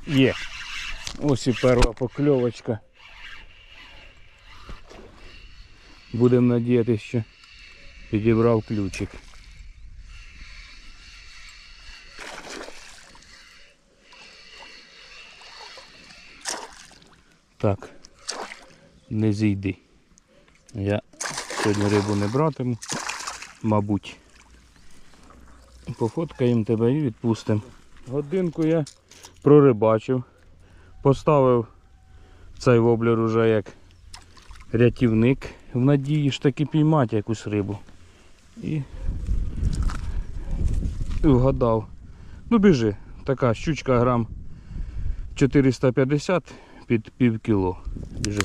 Є. Ось і перша покльовочка. Будемо надіятися, що підібрав ключик. Так, не зійди. Я сьогодні рибу не братиму, мабуть. Пофоткаємо тебе і відпустимо. Годинку я прорибачив. Поставив цей воблер уже як рятівник, в надії ж таки піймати якусь рибу. І вгадав. Ну біжи, така щучка грам 450 під пів кіло. Біжи.